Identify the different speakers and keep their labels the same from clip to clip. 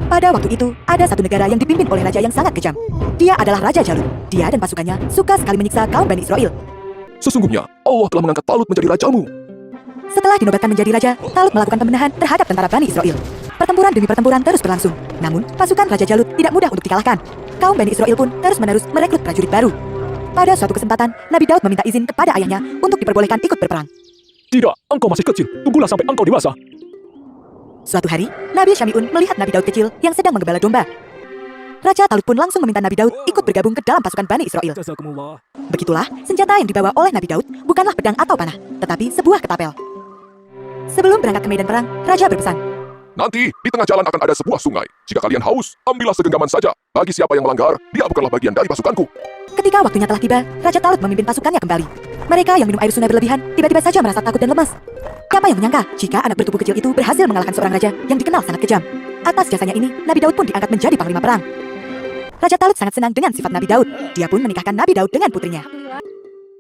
Speaker 1: Pada waktu itu, ada satu negara yang dipimpin oleh raja yang sangat kejam. Dia adalah Raja Jalut. Dia dan pasukannya suka sekali menyiksa kaum Bani Israel.
Speaker 2: Sesungguhnya, Allah telah mengangkat Talut menjadi rajamu.
Speaker 1: Setelah dinobatkan menjadi raja, Talut melakukan pembenahan terhadap tentara Bani Israel. Pertempuran demi pertempuran terus berlangsung. Namun, pasukan Raja Jalut tidak mudah untuk dikalahkan. Kaum Bani Israel pun terus-menerus merekrut prajurit baru. Pada suatu kesempatan, Nabi Daud meminta izin kepada ayahnya untuk diperbolehkan ikut berperang.
Speaker 2: Tidak, engkau masih kecil. Tunggulah sampai engkau dewasa.
Speaker 1: Suatu hari, Nabi Syami'un melihat Nabi Daud kecil yang sedang menggembala domba. Raja Talut pun langsung meminta Nabi Daud ikut bergabung ke dalam pasukan Bani Israel. Begitulah, senjata yang dibawa oleh Nabi Daud bukanlah pedang atau panah, tetapi sebuah ketapel. Sebelum berangkat ke medan perang, Raja berpesan,
Speaker 2: Nanti, di tengah jalan akan ada sebuah sungai. Jika kalian haus, ambillah segenggaman saja. Bagi siapa yang melanggar, dia bukanlah bagian dari pasukanku.
Speaker 1: Ketika waktunya telah tiba, Raja Talut memimpin pasukannya kembali. Mereka yang minum air sungai berlebihan, tiba-tiba saja merasa takut dan lemas. Siapa yang menyangka jika anak bertubuh kecil itu berhasil mengalahkan seorang raja yang dikenal sangat kejam. Atas jasanya ini, Nabi Daud pun diangkat menjadi panglima perang. Raja Talut sangat senang dengan sifat Nabi Daud. Dia pun menikahkan Nabi Daud dengan putrinya.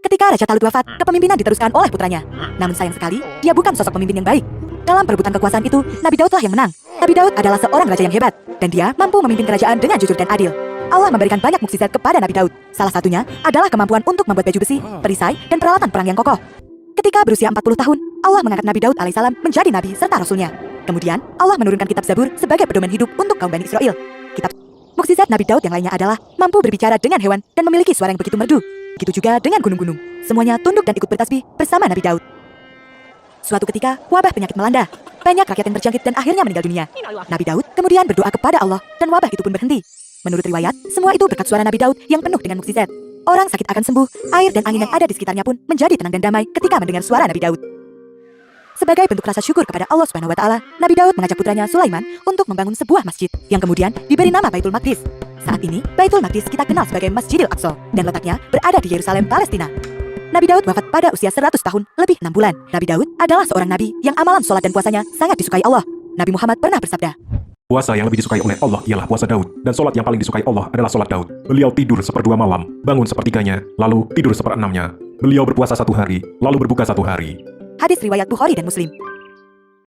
Speaker 1: Ketika Raja Talut wafat, kepemimpinan diteruskan oleh putranya. Namun sayang sekali, dia bukan sosok pemimpin yang baik. Dalam perebutan kekuasaan itu, Nabi Daudlah yang menang. Nabi Daud adalah seorang raja yang hebat, dan dia mampu memimpin kerajaan dengan jujur dan adil. Allah memberikan banyak mukjizat kepada Nabi Daud. Salah satunya adalah kemampuan untuk membuat baju besi, perisai, dan peralatan perang yang kokoh. Ketika berusia 40 tahun, Allah mengangkat Nabi Daud alaihissalam menjadi nabi serta rasulnya. Kemudian, Allah menurunkan kitab Zabur sebagai pedoman hidup untuk kaum Bani Israel. Kitab mukjizat Nabi Daud yang lainnya adalah mampu berbicara dengan hewan dan memiliki suara yang begitu merdu. Begitu juga dengan gunung-gunung. Semuanya tunduk dan ikut bertasbih bersama Nabi Daud. Suatu ketika, wabah penyakit melanda. Banyak rakyat yang terjangkit dan akhirnya meninggal dunia. Nabi Daud kemudian berdoa kepada Allah dan wabah itu pun berhenti. Menurut riwayat, semua itu berkat suara Nabi Daud yang penuh dengan mukjizat. Orang sakit akan sembuh, air dan angin yang ada di sekitarnya pun menjadi tenang dan damai ketika mendengar suara Nabi Daud. Sebagai bentuk rasa syukur kepada Allah Subhanahu wa Ta'ala, Nabi Daud mengajak putranya Sulaiman untuk membangun sebuah masjid yang kemudian diberi nama Baitul Maqdis. Saat ini, Baitul Maqdis kita kenal sebagai Masjidil Aqsa dan letaknya berada di Yerusalem, Palestina. Nabi Daud wafat pada usia 100 tahun lebih 6 bulan. Nabi Daud adalah seorang nabi yang amalan sholat dan puasanya sangat disukai Allah. Nabi Muhammad pernah bersabda,
Speaker 3: Puasa yang lebih disukai oleh Allah ialah puasa Daud, dan sholat yang paling disukai Allah adalah sholat Daud. Beliau tidur seperdua malam, bangun sepertiganya, lalu tidur seperenamnya. Beliau berpuasa 1 hari, lalu berbuka 1 hari.
Speaker 1: hadis riwayat Bukhari dan Muslim.